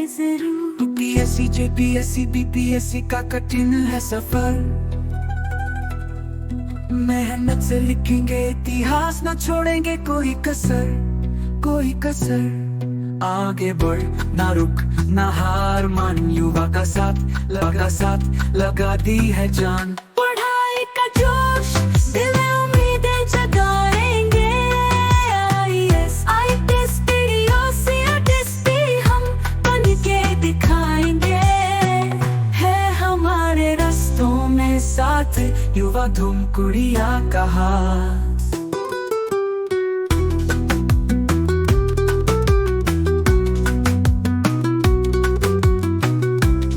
जरूर। UPSC JPSC BPSC का कठिन है सफर, मेहनत से लिखेंगे इतिहास, न छोड़ेंगे कोई कसर, कोई कसर। आगे बढ़ ना रुक ना हार मान, युवा का साथ लगा दी है जान। पढ़ाई का जोश दिल में उम्मीदें जगाएंगे, आईएएस आईपीएस पीडीओ सीआरटीएस हम बन के दिखाएंगे। है हमारे रास्तों में साथ युवा धूम कुड़िया का हाथ।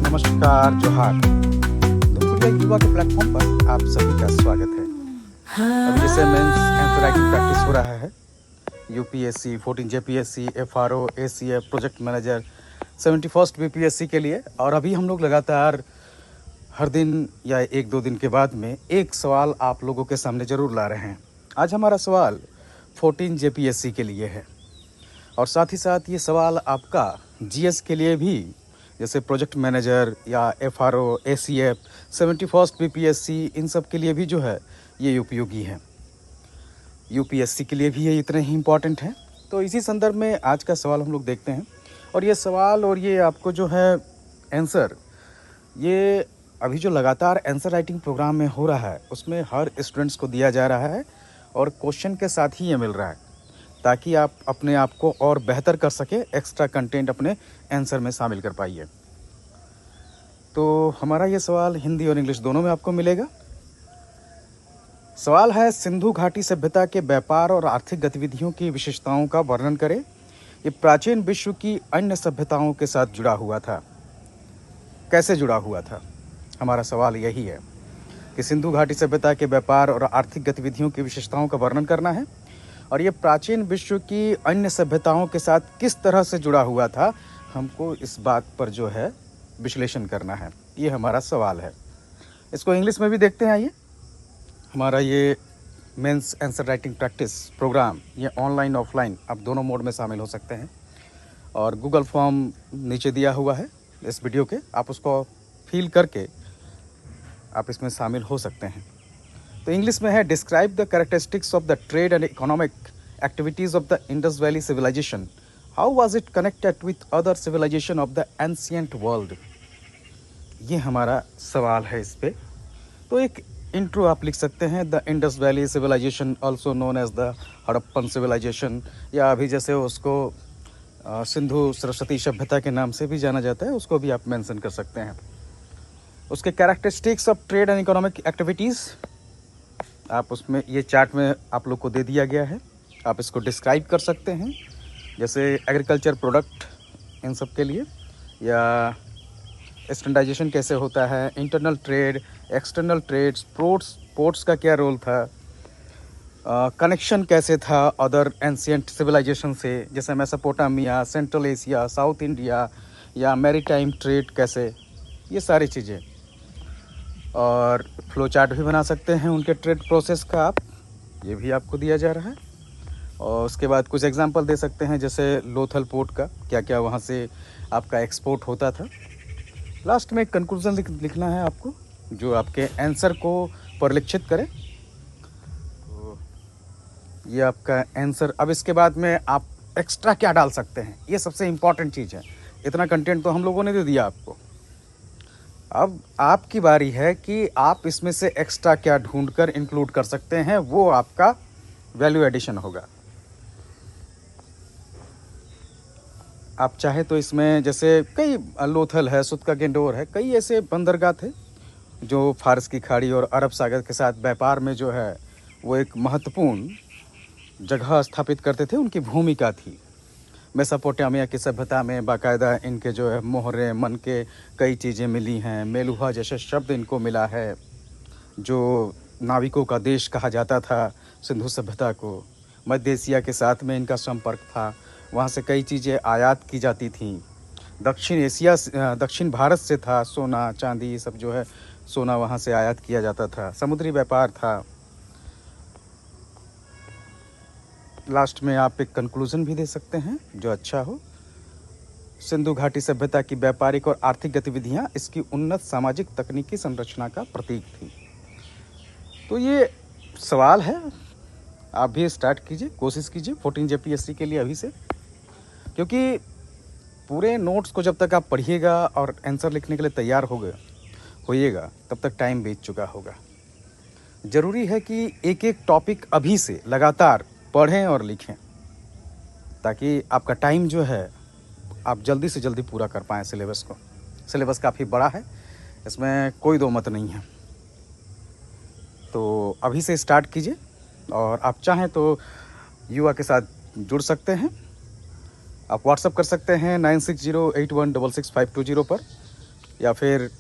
नमस्कार, जोहार। धूमकुड़िया युवा के प्लेटफॉर्म पर आप सभी का स्वागत है। अभी जैसे मेंस आंसर राइटिंग प्रैक्टिस हो रहा है, UPSC 14 JPSC FRO ACF project manager 71st BPSC के लिए। और अभी हम लोग लगातार हर दिन या एक दो दिन के बाद में एक सवाल आप लोगों के सामने ज़रूर ला रहे हैं। आज हमारा सवाल 14 जेपीएससी के लिए है और साथ ही साथ ये सवाल आपका जीएस के लिए भी, जैसे प्रोजेक्ट मैनेजर या एफआरओ एसीएफ 71st बीपीएससी, इन सब के लिए भी जो है ये उपयोगी है। यूपीएससी के लिए भी ये इतने ही इम्पॉर्टेंट हैं। तो इसी संदर्भ में आज का सवाल हम लोग देखते हैं। और ये सवाल और ये आपको जो है आंसर, ये अभी जो लगातार आंसर राइटिंग प्रोग्राम में हो रहा है उसमें हर स्टूडेंट्स को दिया जा रहा है और क्वेश्चन के साथ ही ये मिल रहा है, ताकि आप अपने आप को और बेहतर कर सके, एक्स्ट्रा कंटेंट अपने आंसर में शामिल कर पाइए। तो हमारा ये सवाल हिंदी और इंग्लिश दोनों में आपको मिलेगा। सवाल है, सिंधु घाटी सभ्यता के व्यापार और आर्थिक गतिविधियों की विशेषताओं का वर्णन करें। ये प्राचीन विश्व की अन्य सभ्यताओं के साथ जुड़ा हुआ था। कैसे जुड़ा हुआ था? हमारा सवाल यही है कि सिंधु घाटी सभ्यता के व्यापार और आर्थिक गतिविधियों की विशेषताओं का वर्णन करना है और ये प्राचीन विश्व की अन्य सभ्यताओं के साथ किस तरह से जुड़ा हुआ था, हमको इस बात पर जो है विश्लेषण करना है। ये हमारा सवाल है। इसको इंग्लिश में भी देखते हैं। आइए, हमारा ये mains answer writing practice programme ये ऑनलाइन ऑफलाइन आप दोनों मोड में शामिल हो सकते हैं और गूगल फॉर्म नीचे दिया हुआ है इस वीडियो के, आप उसको फिल करके आप इसमें शामिल हो सकते हैं। तो इंग्लिश में है, describe the characteristics of the trade and economic activities of the Indus valley civilisation. How was it connected with other civilisation of the ancient world. ये हमारा सवाल है इस पे। तो एक इंट्रो आप लिख सकते हैं, the Indus valley civilisation also known as the Harappan civilisation, या अभी जैसे उसको सिंधु सरस्वती सभ्यता के नाम से भी जाना जाता है, उसको भी आप मेंशन कर सकते हैं। उसके characteristics of trade and economic activities आप उसमें ये चार्ट में आप लोग को दे दिया गया है, आप इसको डिस्क्राइब कर सकते हैं, जैसे एग्रीकल्चर प्रोडक्ट इन सब के लिए, या स्टैंडर्डाइजेशन कैसे होता है, internal trade, external trade, ports का क्या रोल था, कनेक्शन कैसे था अदर एंशिएंट सिविलाइजेशन से, जैसे Mesopotamia, central Asia, south India, या मैरीटाइम ट्रेड कैसे, ये सारी चीज़ें। और फ्लो चार्ट भी बना सकते हैं उनके ट्रेड प्रोसेस का आप, ये भी आपको दिया जा रहा है। और उसके बाद कुछ एग्जांपल दे सकते हैं, जैसे लोथल पोर्ट का क्या क्या वहाँ से आपका एक्सपोर्ट होता था। लास्ट में एक कंक्लूजन लिखना है आपको, जो आपके आंसर को परिलक्षित करे। तो ये आपका आंसर। अब इसके बाद में आप एक्स्ट्रा क्या डाल सकते हैं, ये सबसे इम्पॉर्टेंट चीज़ है। इतना कंटेंट तो हम लोगों ने दे दिया आपको, अब आपकी बारी है कि आप इसमें से एक्स्ट्रा क्या ढूंढकर इंक्लूड कर सकते हैं, वो आपका वैल्यू एडिशन होगा। आप चाहे तो इसमें जैसे कई लोथल है, सुत का गेंडोर है, कई ऐसे बंदरगाह थे जो फारस की खाड़ी और अरब सागर के साथ व्यापार में जो है वो एक महत्वपूर्ण जगह स्थापित करते थे, उनकी भूमिका थी। मेसोपोटामिया की सभ्यता में बाकायदा इनके जो है मोहरे मन के कई चीज़ें मिली हैं। मेलुहा जैसे शब्द इनको मिला है, जो नाविकों का देश कहा जाता था सिंधु सभ्यता को। मध्य एशिया के साथ में इनका संपर्क था, वहाँ से कई चीज़ें आयात की जाती थीं। दक्षिण भारत से था, सोना चांदी सब जो है, सोना वहाँ से आयात किया जाता था। समुद्री व्यापार था। लास्ट में आप एक कंक्लूजन भी दे सकते हैं जो अच्छा हो। सिंधु घाटी सभ्यता की व्यापारिक और आर्थिक गतिविधियां इसकी उन्नत सामाजिक तकनीकी संरचना का प्रतीक थी। तो ये सवाल है, आप भी स्टार्ट कीजिए, कोशिश कीजिए 14 जेपीएससी के लिए अभी से, क्योंकि पूरे नोट्स को जब तक आप पढ़िएगा और आंसर लिखने के लिए तैयार होइएगा तब तक टाइम बीत चुका होगा। ज़रूरी है कि एक एक टॉपिक अभी से लगातार पढ़ें और लिखें, ताकि आपका टाइम जो है आप जल्दी से जल्दी पूरा कर पाएँ सिलेबस को। सिलेबस काफ़ी बड़ा है, इसमें कोई दो मत नहीं है। तो अभी से स्टार्ट कीजिए, और आप चाहें तो युवा के साथ जुड़ सकते हैं। आप व्हाट्सअप कर सकते हैं 9608166520 पर, या फिर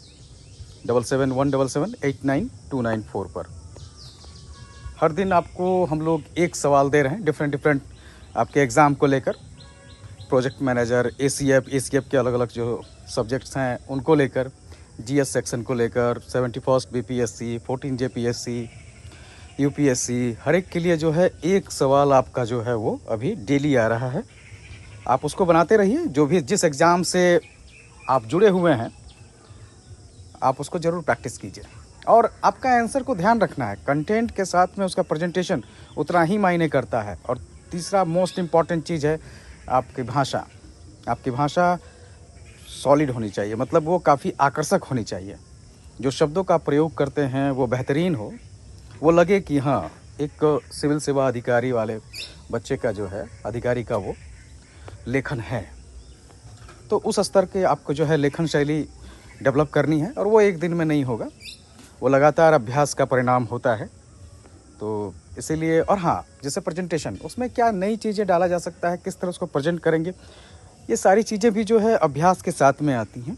7717789294 पर। हर दिन आपको हम लोग एक सवाल दे रहे हैं डिफरेंट आपके एग्ज़ाम को लेकर। प्रोजेक्ट मैनेजर, एसीएफ के अलग अलग जो सब्जेक्ट्स हैं उनको लेकर, जीएस सेक्शन को लेकर, 71st बीपीएससी, 14 जेपीएससी, यूपीएससी, हर एक के लिए जो है एक सवाल आपका जो है वो अभी डेली आ रहा है। आप उसको बनाते रहिए। जो भी जिस एग्ज़ाम से आप जुड़े हुए हैं आप उसको ज़रूर प्रैक्टिस कीजिए, और आपका आंसर को ध्यान रखना है। कंटेंट के साथ में उसका प्रेजेंटेशन उतना ही मायने करता है। और तीसरा मोस्ट इम्पॉर्टेंट चीज़ है आपकी भाषा। आपकी भाषा सॉलिड होनी चाहिए, मतलब वो काफ़ी आकर्षक होनी चाहिए। जो शब्दों का प्रयोग करते हैं वो बेहतरीन हो, वो लगे कि हाँ एक सिविल सेवा अधिकारी वाले बच्चे का जो है, अधिकारी का वो लेखन है। तो उस स्तर के आपको जो है लेखन शैली डेवलप करनी है, और वो एक दिन में नहीं होगा, वो लगातार अभ्यास का परिणाम होता है। तो इसीलिए, और हाँ, जैसे प्रेजेंटेशन, उसमें क्या नई चीज़ें डाला जा सकता है, किस तरह उसको प्रेजेंट करेंगे, ये सारी चीज़ें भी जो है अभ्यास के साथ में आती हैं।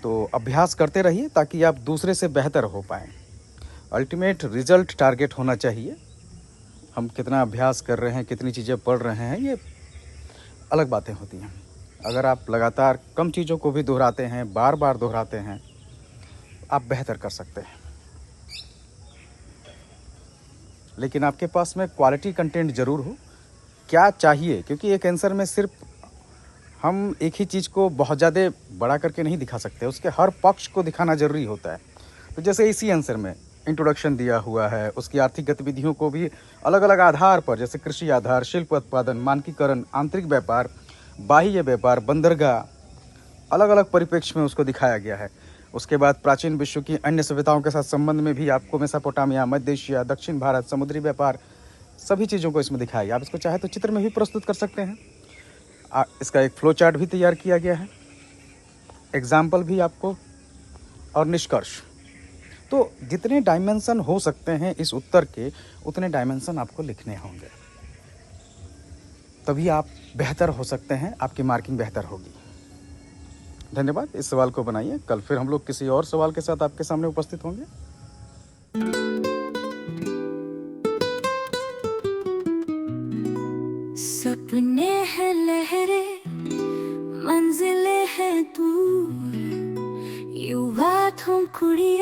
तो अभ्यास करते रहिए ताकि आप दूसरे से बेहतर हो पाएँ। अल्टीमेट रिजल्ट टारगेट होना चाहिए। हम कितना अभ्यास कर रहे हैं, कितनी चीज़ें पढ़ रहे हैं, ये अलग बातें होती हैं। अगर आप लगातार कम चीज़ों को भी दोहराते हैं, बार बार दोहराते हैं, आप बेहतर कर सकते हैं। लेकिन आपके पास में क्वालिटी कंटेंट ज़रूर हो। क्या चाहिए, क्योंकि एक आंसर में सिर्फ हम एक ही चीज़ को बहुत ज़्यादा बड़ा करके नहीं दिखा सकते, उसके हर पक्ष को दिखाना ज़रूरी होता है। तो जैसे इसी आंसर में इंट्रोडक्शन दिया हुआ है, उसकी आर्थिक गतिविधियों को भी अलग अलग आधार पर, जैसे कृषि आधार, शिल्प उत्पादन, मानकीकरण, आंतरिक व्यापार, बाह्य व्यापार, बंदरगाह, अलग अलग परिप्रेक्ष्य में उसको दिखाया गया है। उसके बाद प्राचीन विश्व की अन्य सभ्यताओं के साथ संबंध में भी आपको मेसोपोटामिया, मध्य एशिया, दक्षिण भारत, समुद्री व्यापार, सभी चीज़ों को इसमें दिखाया गया। आप इसको चाहे तो चित्र में भी प्रस्तुत कर सकते हैं। इसका एक फ्लो चार्ट भी तैयार किया गया है, एग्जाम्पल भी आपको, और निष्कर्ष। तो जितने डायमेंशन हो सकते हैं इस उत्तर के, उतने डायमेंशन आपको लिखने होंगे, तभी आप बेहतर हो सकते हैं, आपकी मार्किंग बेहतर होगी। धन्यवाद। इस सवाल को बनाइए। कल फिर हम लोग किसी और सवाल के साथ आपके सामने उपस्थित होंगे। सपने हैं लहरे, मंजिलें हैं दूर, युवा तुम कुड़ी